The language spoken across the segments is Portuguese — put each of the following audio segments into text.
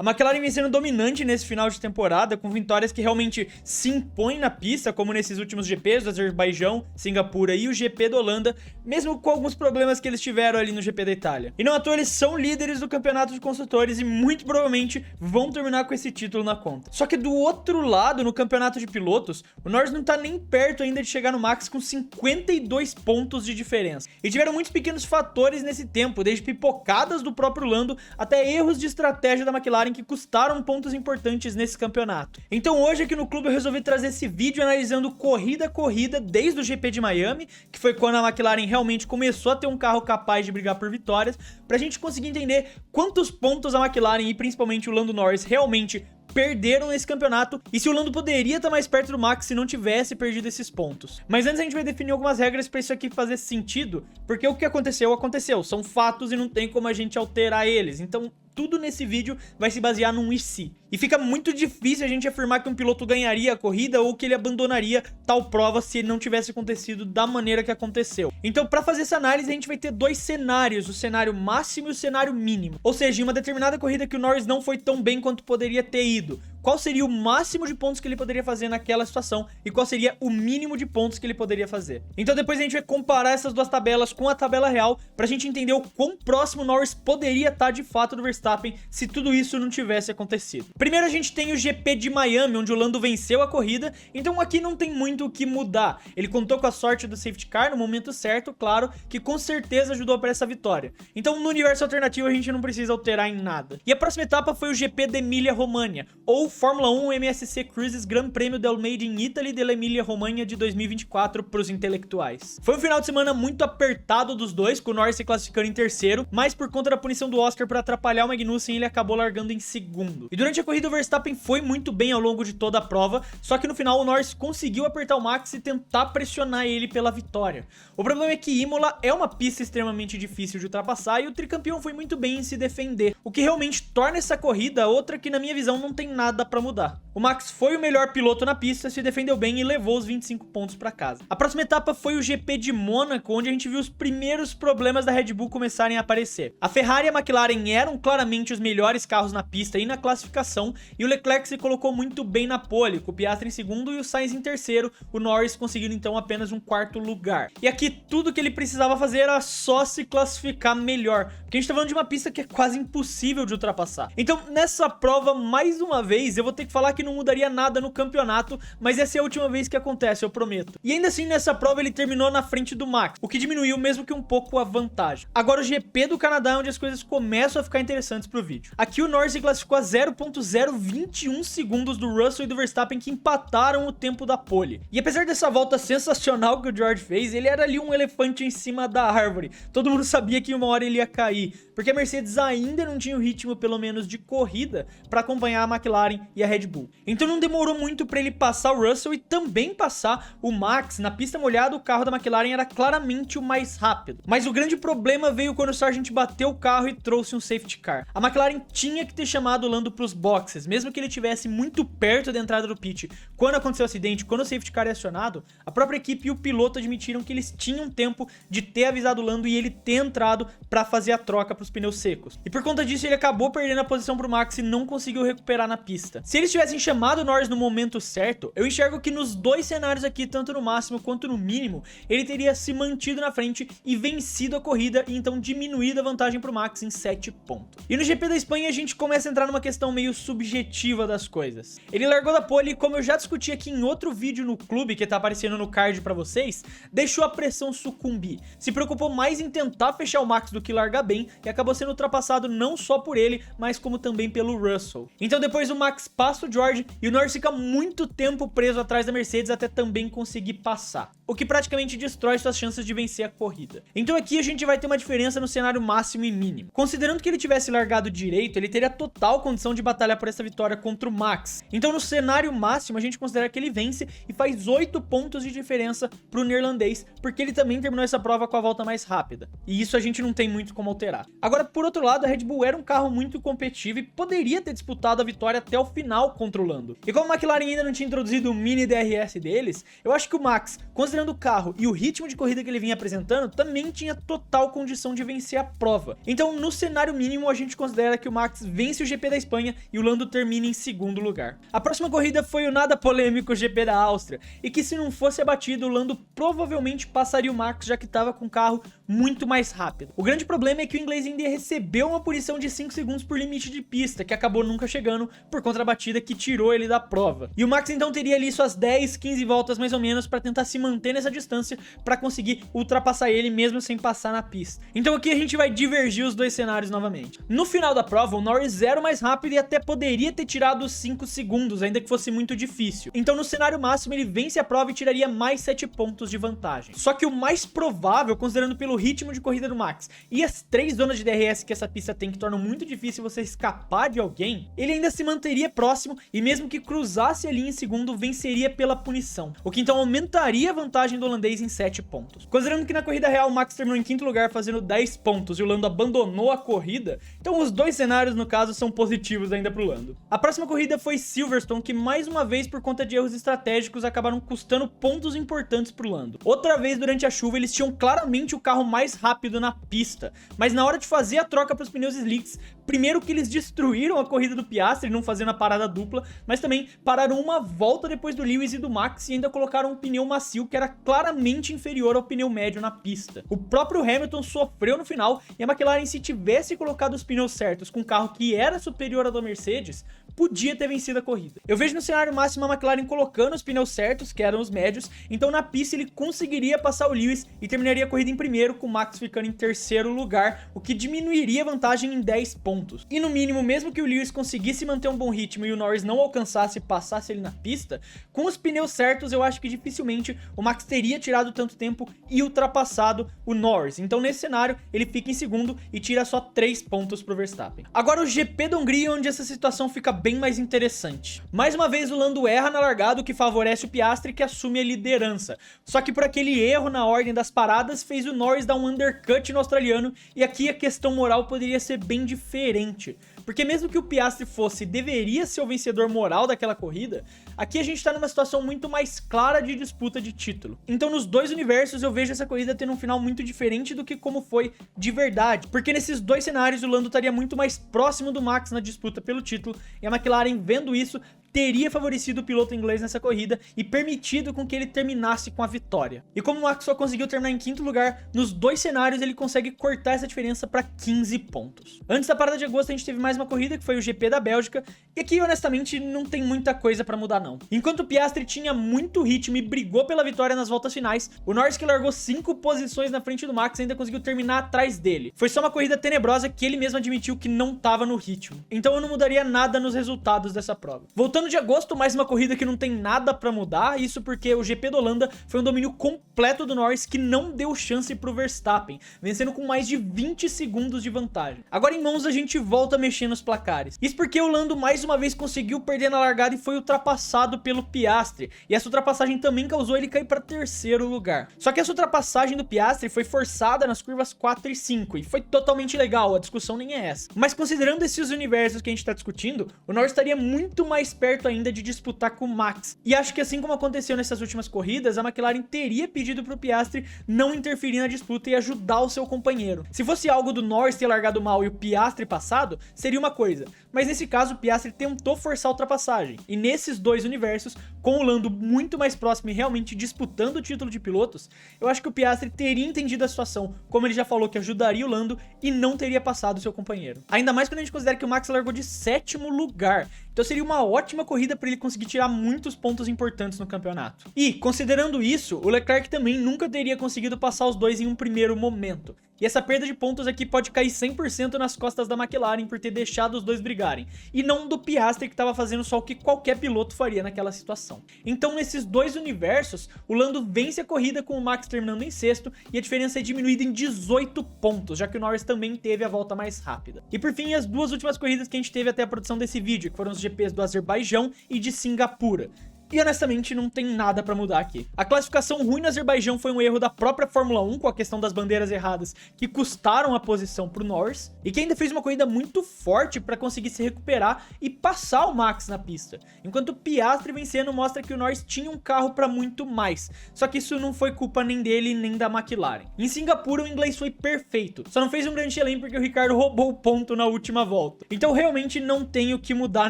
A McLaren vem sendo dominante nesse final de temporada, com vitórias que realmente se impõem na pista, como nesses últimos GPs do Azerbaijão, Singapura e o GP da Holanda, mesmo com alguns problemas que eles tiveram ali no GP da Itália. E não à toa eles são líderes do campeonato de construtores e muito provavelmente vão terminar com esse título na conta. Só que do outro lado, no campeonato de pilotos, o Norris não tá nem perto ainda de chegar no Max com 52 pontos de diferença. E tiveram muitos pequenos fatores nesse tempo, desde pipocadas do próprio Lando até erros de estratégia da McLaren que custaram pontos importantes nesse campeonato. Então hoje aqui no clube eu resolvi trazer esse vídeo analisando corrida a corrida desde o GP de Miami, que foi quando a McLaren realmente começou a ter um carro capaz de brigar por vitórias, pra gente conseguir entender quantos pontos a McLaren e principalmente o Lando Norris realmente perderam nesse campeonato e se o Lando poderia estar mais perto do Max se não tivesse perdido esses pontos. Mas antes a gente vai definir algumas regras para isso aqui fazer sentido, porque o que aconteceu, aconteceu. São fatos e não tem como a gente alterar eles. Então tudo nesse vídeo vai se basear num e se. E fica muito difícil a gente afirmar que um piloto ganharia a corrida ou que ele abandonaria tal prova se não tivesse acontecido da maneira que aconteceu. Então, para fazer essa análise, a gente vai ter dois cenários, o cenário máximo e o cenário mínimo. Ou seja, em uma determinada corrida que o Norris não foi tão bem quanto poderia ter ido, qual seria o máximo de pontos que ele poderia fazer naquela situação e qual seria o mínimo de pontos que ele poderia fazer. Então depois a gente vai comparar essas duas tabelas com a tabela real pra gente entender o quão próximo o Norris poderia estar de fato do Verstappen se tudo isso não tivesse acontecido. Primeiro a gente tem o GP de Miami, onde o Lando venceu a corrida, então aqui não tem muito o que mudar. Ele contou com a sorte do safety car no momento certo, claro, que com certeza ajudou para essa vitória. Então no universo alternativo a gente não precisa alterar em nada. E a próxima etapa foi o GP da Emília-Romagna, ou Fórmula 1 MSC Cruises Gran Premio del Made in Italy della Emilia-Romagna de 2024 para os intelectuais. Foi um final de semana muito apertado dos dois, com o Norris se classificando em terceiro, mas por conta da punição do Oscar para atrapalhar o Magnussen, ele acabou largando em segundo. E durante a corrida o Verstappen foi muito bem ao longo de toda a prova, só que no final o Norris conseguiu apertar o Max e tentar pressionar ele pela vitória. O problema é que Imola é uma pista extremamente difícil de ultrapassar e o tricampeão foi muito bem em se defender, o que realmente torna essa corrida outra que na minha visão não tem nada pra mudar. O Max foi o melhor piloto na pista, se defendeu bem e levou os 25 pontos pra casa. A próxima etapa foi o GP de Mônaco, onde a gente viu os primeiros problemas da Red Bull começarem a aparecer. A Ferrari e a McLaren eram claramente os melhores carros na pista e na classificação, e o Leclerc se colocou muito bem na pole, com o Piastri em segundo e o Sainz em terceiro, o Norris conseguindo então apenas um quarto lugar. E aqui tudo que ele precisava fazer era só se classificar melhor, porque a gente tá falando de uma pista que é quase impossível de ultrapassar. Então nessa prova, mais uma vez, eu vou ter que falar que não mudaria nada no campeonato, mas essa é a última vez que acontece, eu prometo. E ainda assim, nessa prova ele terminou na frente do Max, o que diminuiu mesmo que um pouco a vantagem. Agora o GP do Canadá é onde as coisas começam a ficar interessantes pro vídeo. Aqui o Norris se classificou a 0.021 segundos do Russell e do Verstappen, que empataram o tempo da pole. E apesar dessa volta sensacional que o George fez, ele era ali um elefante em cima da árvore. Todo mundo sabia que uma hora ele ia cair, porque a Mercedes ainda não tinha o ritmo, pelo menos de corrida, para acompanhar a McLaren e a Red Bull. Então não demorou muito para ele passar o Russell e também passar o Max. Na pista molhada, o carro da McLaren era claramente o mais rápido. Mas o grande problema veio quando o Sargent bateu o carro e trouxe um safety car. A McLaren tinha que ter chamado o Lando para os boxes, mesmo que ele estivesse muito perto da entrada do pit. Quando aconteceu o acidente, quando o safety car é acionado, a própria equipe e o piloto admitiram que eles tinham tempo de ter avisado o Lando e ele ter entrado para fazer a troca para os pneus secos. E por conta disso, ele acabou perdendo a posição para o Max e não conseguiu recuperar na pista. Se eles tivessem chamado o Norris no momento certo, eu enxergo que nos dois cenários aqui, tanto no máximo quanto no mínimo, ele teria se mantido na frente e vencido a corrida e então diminuído a vantagem para o Max em 7 pontos. E no GP da Espanha a gente começa a entrar numa questão meio subjetiva das coisas. Ele largou da pole e, como eu já discuti aqui em outro vídeo no clube, que tá aparecendo no card para vocês, deixou a pressão sucumbir. Se preocupou mais em tentar fechar o Max do que largar bem e acabou sendo ultrapassado não só por ele, mas como também pelo Russell. Então depois o Max passa o George e o Norris fica muito tempo preso atrás da Mercedes até também conseguir passar, o que praticamente destrói suas chances de vencer a corrida. Então aqui a gente vai ter uma diferença no cenário máximo e mínimo. Considerando que ele tivesse largado direito, ele teria total condição de batalhar por essa vitória contra o Max. Então no cenário máximo a gente considera que ele vence e faz 8 pontos de diferença pro neerlandês, porque ele também terminou essa prova com a volta mais rápida. E isso a gente não tem muito como alterar. Agora, por outro lado, a Red Bull era um carro muito competitivo e poderia ter disputado a vitória até o final contra contra o Lando. E como a McLaren ainda não tinha introduzido o mini DRS deles, eu acho que o Max, considerando o carro e o ritmo de corrida que ele vinha apresentando, também tinha total condição de vencer a prova. Então, no cenário mínimo, a gente considera que o Max vence o GP da Espanha e o Lando termina em segundo lugar. A próxima corrida foi o nada polêmico GP da Áustria, e que se não fosse abatido, o Lando provavelmente passaria o Max, já que estava com o carro muito mais rápido. O grande problema é que o inglês ainda recebeu uma punição de 5 segundos por limite de pista, que acabou nunca chegando por conta da batida que tirou ele da prova. E o Max então teria ali suas 10, 15 voltas mais ou menos para tentar se manter nessa distância para conseguir ultrapassar ele mesmo sem passar na pista. Então aqui a gente vai divergir os dois cenários novamente. No final da prova, o Norris era o mais rápido e até poderia ter tirado os 5 segundos, ainda que fosse muito difícil. Então no cenário máximo ele vence a prova e tiraria mais 7 pontos de vantagem. Só que o mais provável, considerando pelo ritmo de corrida do Max e as 3 zonas de DRS que essa pista tem que tornam muito difícil você escapar de alguém, ele ainda se manteria próximo e mesmo que cruzasse ali em segundo, venceria pela punição, o que então aumentaria a vantagem do holandês em 7 pontos. Considerando que na corrida real o Max terminou em 5º lugar fazendo 10 pontos e o Lando abandonou a corrida, então os dois cenários no caso são positivos ainda pro Lando. A próxima corrida foi Silverstone, que mais uma vez por conta de erros estratégicos acabaram custando pontos importantes pro Lando. Outra vez durante a chuva eles tinham claramente o carro mais rápido na pista, mas na hora de fazer a troca para os pneus slicks, primeiro que eles destruíram a corrida do Piastri, não fazendo a parada dupla, mas também pararam uma volta depois do Lewis e do Max e ainda colocaram um pneu macio que era claramente inferior ao pneu médio na pista. O próprio Hamilton sofreu no final e a McLaren, se tivesse colocado os pneus certos com um carro que era superior ao da Mercedes, podia ter vencido a corrida. Eu vejo no cenário máximo a McLaren colocando os pneus certos, que eram os médios, então na pista ele conseguiria passar o Lewis e terminaria a corrida em primeiro, com o Max ficando em 3º lugar, o que diminuiria a vantagem em 10 pontos. E no mínimo, mesmo que o Lewis conseguisse manter um bom ritmo e o Norris não alcançasse e passasse ele na pista, com os pneus certos eu acho que dificilmente o Max teria tirado tanto tempo e ultrapassado o Norris. Então nesse cenário ele fica em segundo e tira só 3 pontos pro Verstappen. Agora o GP da Hungria, onde essa situação fica bem mais interessante. Mais uma vez o Lando erra na largada, o que favorece o Piastri, que assume a liderança. Só que por aquele erro na ordem das paradas fez o Norris dar um undercut no australiano, e aqui a questão moral poderia ser bem diferente. Porque mesmo que o Piastri deveria ser o vencedor moral daquela corrida, aqui a gente tá numa situação muito mais clara de disputa de título. Então nos dois universos eu vejo essa corrida tendo um final muito diferente do que como foi de verdade. Porque nesses dois cenários o Lando estaria muito mais próximo do Max na disputa pelo título, e a McLaren, vendo isso, teria favorecido o piloto inglês nessa corrida e permitido com que ele terminasse com a vitória. E como o Max só conseguiu terminar em 5º lugar, nos dois cenários ele consegue cortar essa diferença para 15 pontos. Antes da parada de agosto a gente teve mais uma corrida, que foi o GP da Bélgica, e aqui honestamente não tem muita coisa para mudar não. Enquanto o Piastri tinha muito ritmo e brigou pela vitória nas voltas finais, o Norris, que largou 5 posições na frente do Max, ainda conseguiu terminar atrás dele. Foi só uma corrida tenebrosa que ele mesmo admitiu que não estava no ritmo. Então eu não mudaria nada nos resultados dessa prova. Voltando de agosto, mais uma corrida que não tem nada pra mudar, isso porque o GP da Holanda foi um domínio completo do Norris que não deu chance pro Verstappen, vencendo com mais de 20 segundos de vantagem. Agora em Monza a gente volta a mexer nos placares. Isso porque o Lando mais uma vez conseguiu perder na largada e foi ultrapassado pelo Piastri, e essa ultrapassagem também causou ele cair para 3º lugar. Só que essa ultrapassagem do Piastri foi forçada nas curvas 4 e 5, e foi totalmente legal, a discussão nem é essa. Mas considerando esses universos que a gente tá discutindo, o Norris estaria muito mais perto ainda de disputar com o Max. E acho que assim como aconteceu nessas últimas corridas, a McLaren teria pedido pro Piastri não interferir na disputa e ajudar o seu companheiro. Se fosse algo do Norris ter largado mal e o Piastri passado, seria uma coisa. Mas nesse caso o Piastri tentou forçar a ultrapassagem. E nesses dois universos, com o Lando muito mais próximo e realmente disputando o título de pilotos, eu acho que o Piastri teria entendido a situação, como ele já falou que ajudaria o Lando, e não teria passado o seu companheiro. Ainda mais quando a gente considera que o Max largou de 7º lugar. Então seria uma ótima corrida para ele conseguir tirar muitos pontos importantes no campeonato. E, considerando isso, o Leclerc também nunca teria conseguido passar os dois em um primeiro momento. E essa perda de pontos aqui pode cair 100% nas costas da McLaren por ter deixado os dois brigarem, e não do Piastri, que estava fazendo só o que qualquer piloto faria naquela situação. Então nesses dois universos, o Lando vence a corrida com o Max terminando em 6º, e a diferença é diminuída em 18 pontos, já que o Norris também teve a volta mais rápida. E por fim, as duas últimas corridas que a gente teve até a produção desse vídeo, que foram os GPs do Azerbaijão e de Singapura. E honestamente não tem nada pra mudar aqui. A classificação ruim no Azerbaijão foi um erro da própria Fórmula 1 com a questão das bandeiras erradas que custaram a posição pro Norris, e que ainda fez uma corrida muito forte pra conseguir se recuperar e passar o Max na pista. Enquanto o Piastri vencendo mostra que o Norris tinha um carro pra muito mais, só que isso não foi culpa nem dele nem da McLaren. Em Singapura o inglês foi perfeito, só não fez um grande chelém porque o Ricardo roubou o ponto na última volta. Então realmente não tem o que mudar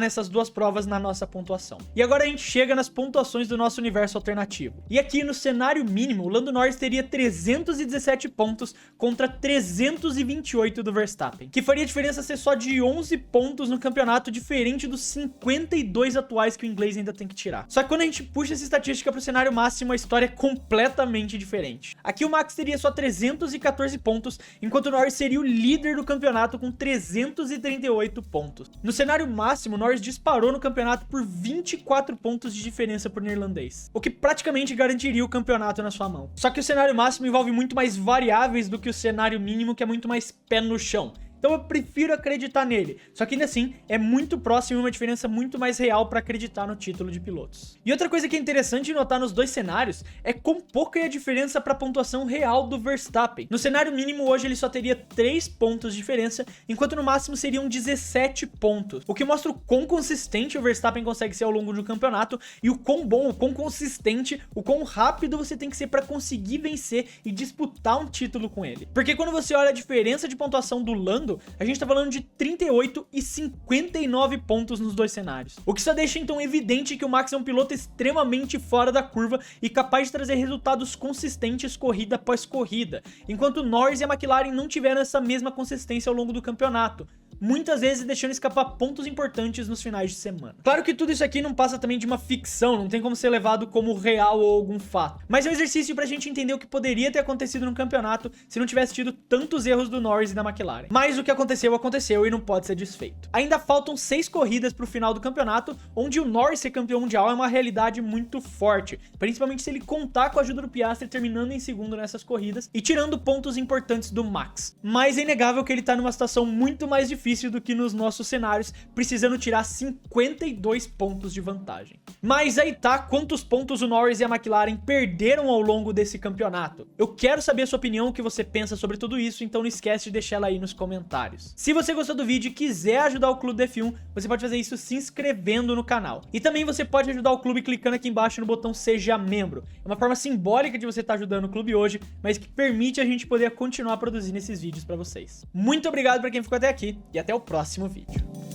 nessas duas provas na nossa pontuação. E agora a gente chega nas pontuações do nosso universo alternativo. E aqui no cenário mínimo, o Lando Norris teria 317 pontos contra 328 do Verstappen, que faria a diferença ser só de 11 pontos no campeonato, diferente dos 52 atuais que o inglês ainda tem que tirar. Só que quando a gente puxa essa estatística pro cenário máximo, a história é completamente diferente. Aqui o Max teria só 314 pontos, enquanto o Norris seria o líder do campeonato com 338 pontos. No cenário máximo, o Norris disparou no campeonato por 24 pontos de diferença pro neerlandês, o que praticamente garantiria o campeonato na sua mão. Só que o cenário máximo envolve muito mais variáveis do que o cenário mínimo, que é muito mais pé no chão. Então eu prefiro acreditar nele, só que ainda assim é muito próximo e uma diferença muito mais real para acreditar no título de pilotos. E outra coisa que é interessante notar nos dois cenários é quão pouca é a diferença para a pontuação real do Verstappen. No cenário mínimo hoje ele só teria 3 pontos de diferença, enquanto no máximo seriam 17 pontos, o que mostra o quão consistente o Verstappen consegue ser ao longo do campeonato e o quão bom, o quão consistente, o quão rápido você tem que ser para conseguir vencer e disputar um título com ele. Porque quando você olha a diferença de pontuação do Lando, a gente tá falando de 38 e 59 pontos nos dois cenários. O que só deixa então evidente que o Max é um piloto extremamente fora da curva e capaz de trazer resultados consistentes corrida após corrida, enquanto o Norris e a McLaren não tiveram essa mesma consistência ao longo do campeonato, muitas vezes deixando escapar pontos importantes nos finais de semana. Claro que tudo isso aqui não passa também de uma ficção, não tem como ser levado como real ou algum fato, mas é um exercício pra gente entender o que poderia ter acontecido no campeonato se não tivesse tido tantos erros do Norris e da McLaren. Mas o que aconteceu, aconteceu e não pode ser desfeito. Ainda faltam 6 corridas pro final do campeonato, onde o Norris ser campeão mundial é uma realidade muito forte, principalmente se ele contar com a ajuda do Piastri terminando em segundo nessas corridas e tirando pontos importantes do Max. Mas é inegável que ele tá numa situação muito mais difícil do que nos nossos cenários, precisando tirar 52 pontos de vantagem. Mas aí tá, quantos pontos o Norris e a McLaren perderam ao longo desse campeonato? Eu quero saber a sua opinião, o que você pensa sobre tudo isso, então não esquece de deixar ela aí nos comentários. Se você gostou do vídeo e quiser ajudar o Clube do F1, você pode fazer isso se inscrevendo no canal. E também você pode ajudar o clube clicando aqui embaixo no botão Seja Membro. É uma forma simbólica de você estar ajudando o clube hoje, mas que permite a gente poder continuar produzindo esses vídeos pra vocês. Muito obrigado pra quem ficou até aqui e até o próximo vídeo.